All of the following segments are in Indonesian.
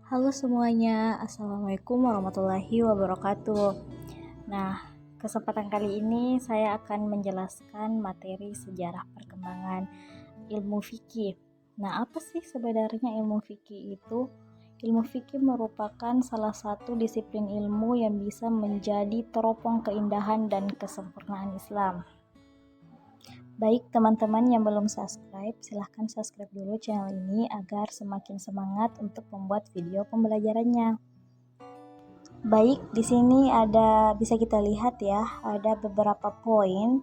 Halo semuanya, Assalamualaikum warahmatullahi wabarakatuh. Nah, kesempatan kali ini saya akan menjelaskan materi sejarah perkembangan ilmu fikih. Nah, apa sih sebenarnya ilmu fikih itu? Ilmu fikih merupakan salah satu disiplin ilmu yang bisa menjadi teropong keindahan dan kesempurnaan Islam. Baik teman-teman yang belum subscribe, silahkan subscribe dulu channel ini agar semakin semangat untuk membuat video pembelajarannya. Baik, di sini bisa kita lihat ya, ada beberapa poin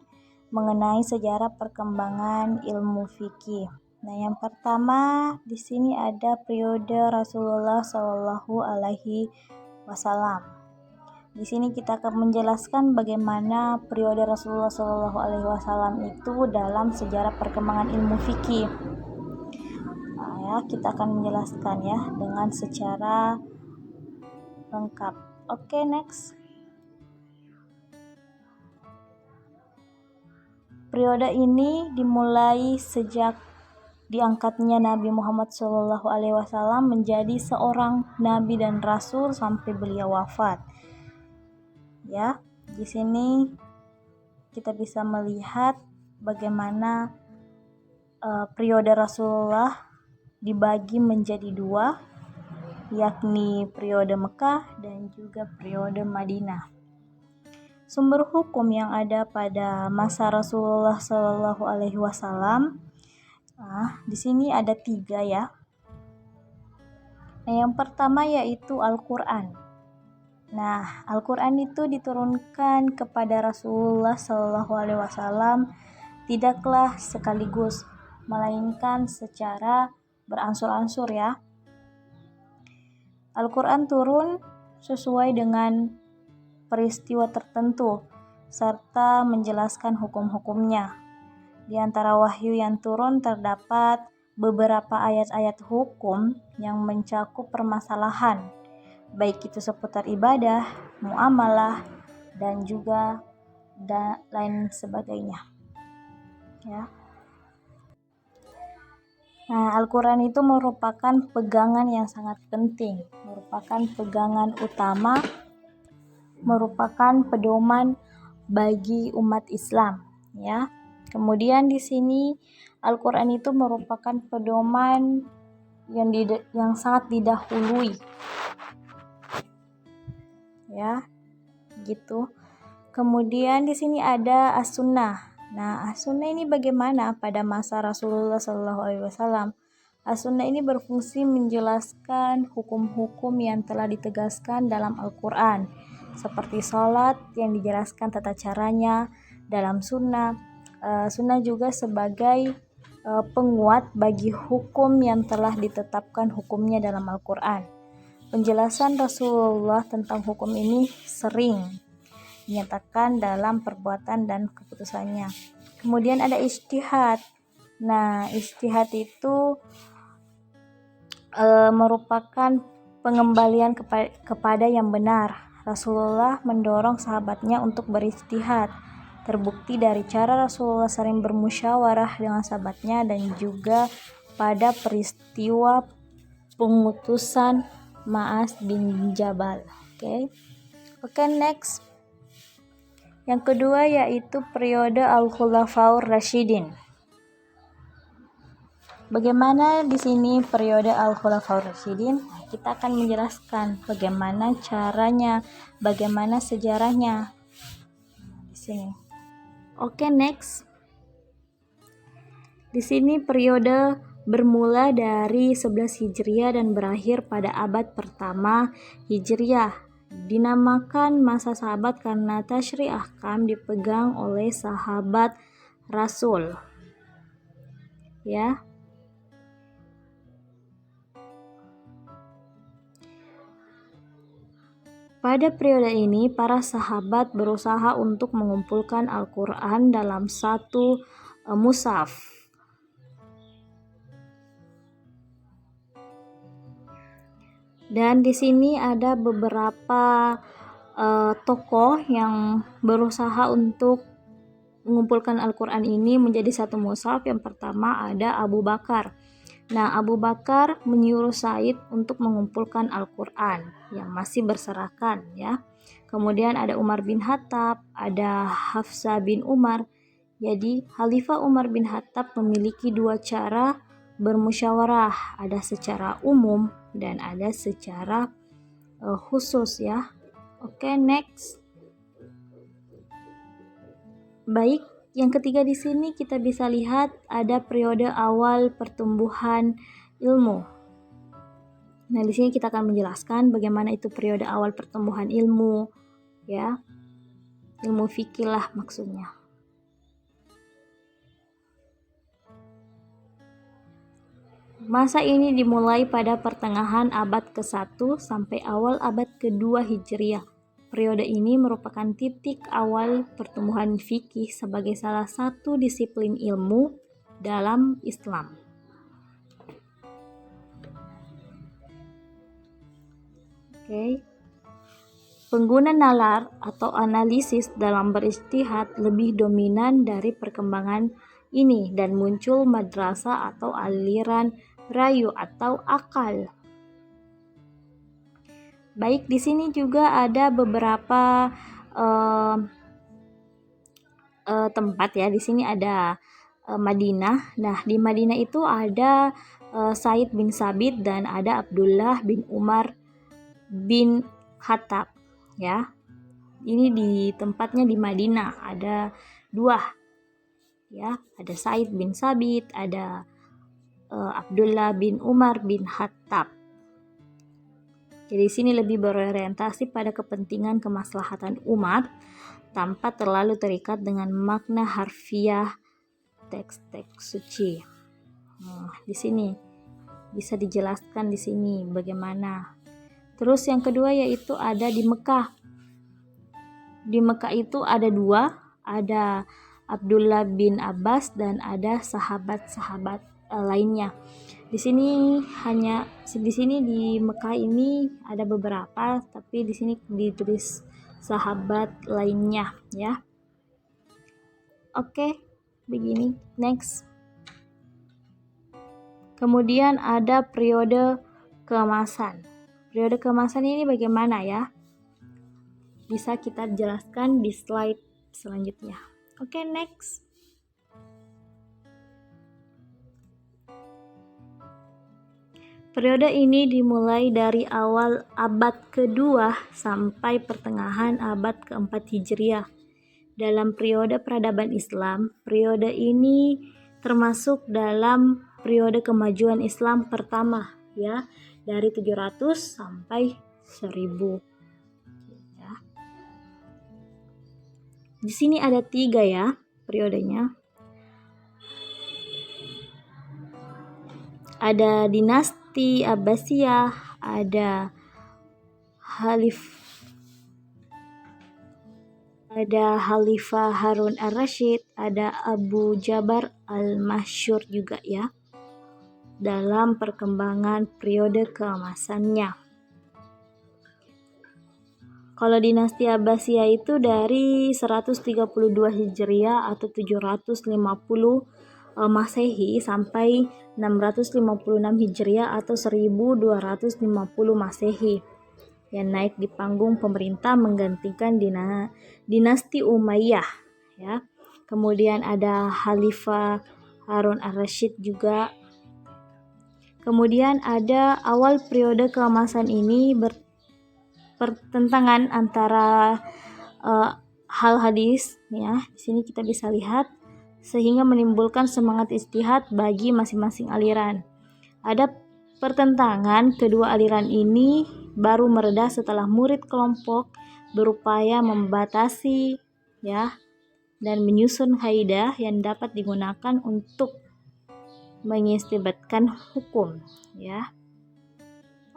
mengenai sejarah perkembangan ilmu fikih. Nah, yang pertama di sini ada periode Rasulullah Shallallahu Alaihi Wasallam. Di sini kita akan menjelaskan bagaimana periode Rasulullah Shallallahu Alaihi Wasallam itu dalam sejarah perkembangan ilmu fikih. Nah, ya, kita akan menjelaskan ya dengan secara lengkap. Oke, next. Periode ini dimulai sejak diangkatnya Nabi Muhammad SAW menjadi seorang nabi dan rasul sampai beliau wafat. Ya, di sini kita bisa melihat bagaimana periode Rasulullah dibagi menjadi dua, yakni periode Mekah dan juga periode Madinah. Sumber hukum yang ada pada masa Rasulullah Shallallahu Alaihi Wasallam, di sini ada 3 ya. Nah, yang pertama yaitu Al-Quran. Nah, Al-Quran itu diturunkan kepada Rasulullah Shallallahu Alaihi Wasallam tidaklah sekaligus, melainkan secara beransur-ansur ya. Al-Quran turun sesuai dengan peristiwa tertentu serta menjelaskan hukum-hukumnya. Di antara wahyu yang turun terdapat beberapa ayat-ayat hukum yang mencakup permasalahan, baik itu seputar ibadah, muamalah, dan juga lain sebagainya. Ya. Nah, Al-Quran itu merupakan pegangan yang sangat penting, merupakan pegangan utama, merupakan pedoman bagi umat Islam, ya. Kemudian di sini Al-Quran itu merupakan pedoman yang sangat didahului, ya, gitu. Kemudian di sini ada As-Sunnah. Nah, As-Sunnah ini bagaimana pada masa Rasulullah SAW? As-Sunnah ini berfungsi menjelaskan hukum-hukum yang telah ditegaskan dalam Al-Quran, seperti sholat yang dijelaskan tata caranya dalam sunnah. Sunnah juga sebagai penguat bagi hukum yang telah ditetapkan hukumnya dalam Al-Quran. Penjelasan Rasulullah tentang hukum ini sering dinyatakan dalam perbuatan dan keputusannya. Kemudian ada ijtihad. Nah, ijtihad itu merupakan pengembalian kepada yang benar. Rasulullah mendorong sahabatnya untuk berijtihad. Terbukti dari cara Rasulullah sering bermusyawarah dengan sahabatnya dan juga pada peristiwa pengutusan Ma'az bin Jabal. Oke, next. Yang kedua yaitu periode Al-Khulafaur Rasyidin. Bagaimana di sini periode Al-Khulafaur Rasyidin? Kita akan menjelaskan bagaimana caranya, bagaimana sejarahnya di sini. Oke, next. Di sini periode bermula dari 11 Hijriah dan berakhir pada abad pertama Hijriah. Dinamakan masa sahabat karena tasyri' ahkam dipegang oleh sahabat Rasul. Ya. Pada periode ini, para sahabat berusaha untuk mengumpulkan Al-Quran dalam satu mushaf. Dan di sini ada beberapa tokoh yang berusaha untuk mengumpulkan Al-Quran ini menjadi satu mushaf. Yang pertama ada Abu Bakar. Nah, Abu Bakar menyuruh Said untuk mengumpulkan Al-Quran yang masih berserakan ya. Kemudian ada Umar bin Khattab, ada Hafsah bin Umar. Jadi Khalifah Umar bin Khattab memiliki dua cara bermusyawarah, ada secara umum dan ada secara khusus ya. Oke, next. Baik, yang ketiga di sini kita bisa lihat ada periode awal pertumbuhan ilmu. Nah, di sini kita akan menjelaskan bagaimana itu periode awal pertumbuhan ilmu, ya. Ilmu fikih lah maksudnya. Masa ini dimulai pada pertengahan abad ke-1 sampai awal abad ke-2 Hijriah. Periode ini merupakan titik awal pertumbuhan fikih sebagai salah satu disiplin ilmu dalam Islam. Oke. Pengguna nalar atau analisis dalam berijtihad lebih dominan dari perkembangan ini dan muncul madrasah atau aliran rayu atau akal. Baik, di sini juga ada beberapa tempat ya. Di sini ada Madinah. Nah, di Madinah itu ada Said bin Sabit dan ada Abdullah bin Umar bin Khattab ya. Ini di tempatnya di Madinah ada dua ya, ada Said bin Sabit, ada Abdullah bin Umar bin Khattab. Jadi sini lebih berorientasi pada kepentingan kemaslahatan umat tanpa terlalu terikat dengan makna harfiah teks-teks suci. Nah, di sini bisa dijelaskan di sini bagaimana. Terus yang kedua yaitu ada di Mekah. Di Mekah itu ada dua, ada Abdullah bin Abbas dan ada sahabat-sahabat lainnya. Di sini di Mekah ini ada beberapa, tapi di sini ditulis sahabat lainnya ya. Oke, begini. Next. Kemudian ada periode keemasan. Periode keemasan ini bagaimana ya? Bisa kita jelaskan di slide selanjutnya. Oke, next. Periode ini dimulai dari awal abad kedua sampai pertengahan abad keempat Hijriah. Dalam periode peradaban Islam, periode ini termasuk dalam periode kemajuan Islam pertama ya, dari 700 sampai 1000. Ya. Di sini ada 3 ya periodenya. Ada dinasti Abbasiyah, ada Khalifah Harun ar-Rasyid, ada Abu Jabar al-Masyhur juga ya, dalam perkembangan periode keemasannya. Kalau dinasti Abbasiyah itu dari 132 Hijriah atau 750 Masehi sampai 656 Hijriah atau 1250 Masehi, yang naik di panggung pemerintah menggantikan dinasti Umayyah ya. Kemudian ada Khalifah Harun ar-Rasyid juga. Kemudian ada awal periode keemasan ini pertentangan antara hal hadis ya. Di sini kita bisa lihat, sehingga menimbulkan semangat ijtihad bagi masing-masing aliran. Ada pertentangan kedua aliran ini baru mereda setelah murid kelompok berupaya membatasi ya dan menyusun kaidah yang dapat digunakan untuk mengistinbatkan hukum ya.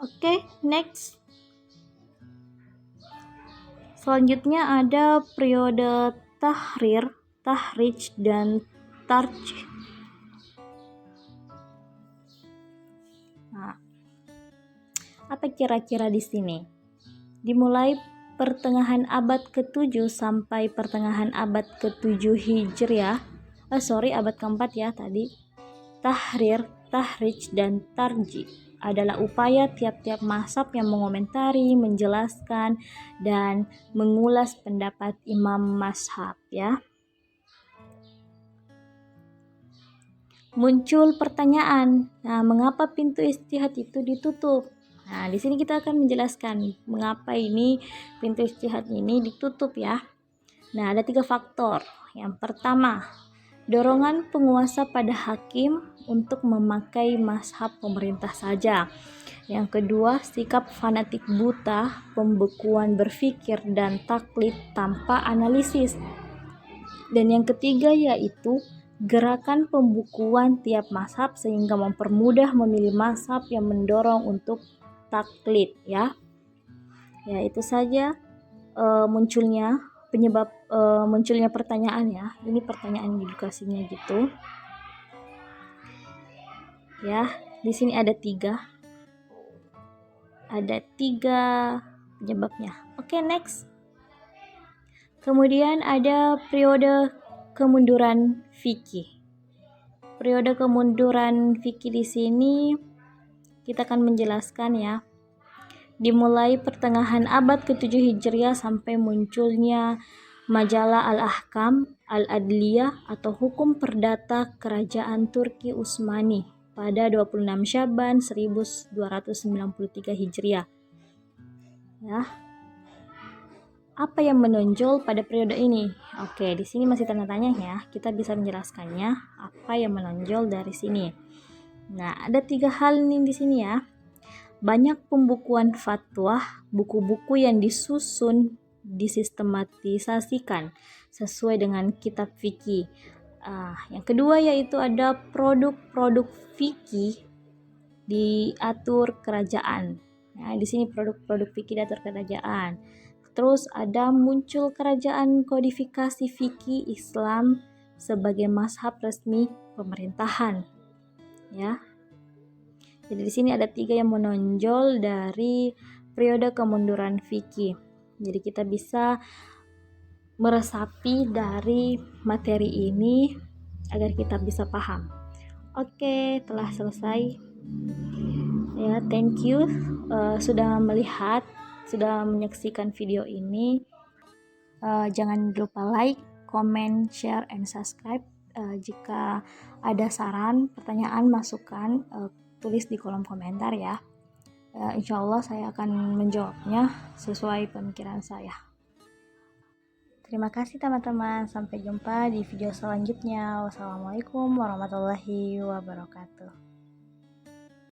Oke, next. Selanjutnya ada periode Tahrir, Tahrij dan Tarjih. Nah, apa kira-kira di sini? Dimulai pertengahan abad ke-7 sampai pertengahan abad ke-7 Hijriah. Abad ke-4 ya tadi. Tahrir tahrij dan tarji adalah upaya tiap-tiap mazhab yang mengomentari, menjelaskan, dan mengulas pendapat imam mazhab ya. Muncul pertanyaan, nah, mengapa pintu ijtihad itu ditutup? Nah, di sini kita akan menjelaskan mengapa ini pintu ijtihad ini ditutup ya. Nah, ada 3 faktor. Yang pertama, dorongan penguasa pada hakim untuk memakai mazhab pemerintah saja. Yang kedua, sikap fanatik buta, pembekuan berpikir dan taklid tanpa analisis. Dan yang ketiga yaitu gerakan pembukuan tiap mazhab sehingga mempermudah memilih mazhab yang mendorong untuk taklid ya. Ya, itu saja munculnya penyebab munculnya pertanyaan ya. Ini pertanyaan edukasinya gitu. Ya, di sini ada 3. Ada 3 penyebabnya. Oke, next. Kemudian ada periode kemunduran fikih. Periode kemunduran fikih di sini kita akan menjelaskan ya. Dimulai pertengahan abad ke-7 Hijriah sampai munculnya majalah Al-Ahkam Al-Adliyah atau hukum perdata kerajaan Turki Utsmani pada 26 Syaban 1293 Hijriah. Ya. Apa yang menonjol pada periode ini? Oke, di sini masih tanda tanya ya. Kita bisa menjelaskannya apa yang menonjol dari sini. Nah, ada 3 hal nih di sini ya. Banyak pembukuan fatwa, buku-buku yang disusun disistematisasikan sesuai dengan kitab fikih. Yang kedua yaitu ada produk-produk fikih diatur kerajaan. Nah, di sini produk-produk fikih diatur kerajaan. Terus ada muncul kerajaan kodifikasi fikih Islam sebagai mazhab resmi pemerintahan. Ya. Jadi di sini ada 3 yang menonjol dari periode kemunduran fikih. Jadi kita bisa meresapi dari materi ini agar kita bisa paham. Oke, telah selesai. Ya, thank you sudah menyaksikan video ini. Jangan lupa like, comment, share, and subscribe. Jika ada saran, pertanyaan, masukan, tulis di kolom komentar ya. Insya Allah saya akan menjawabnya sesuai pemikiran saya. Terima kasih teman-teman. Sampai jumpa di video selanjutnya. Wassalamualaikum warahmatullahi wabarakatuh.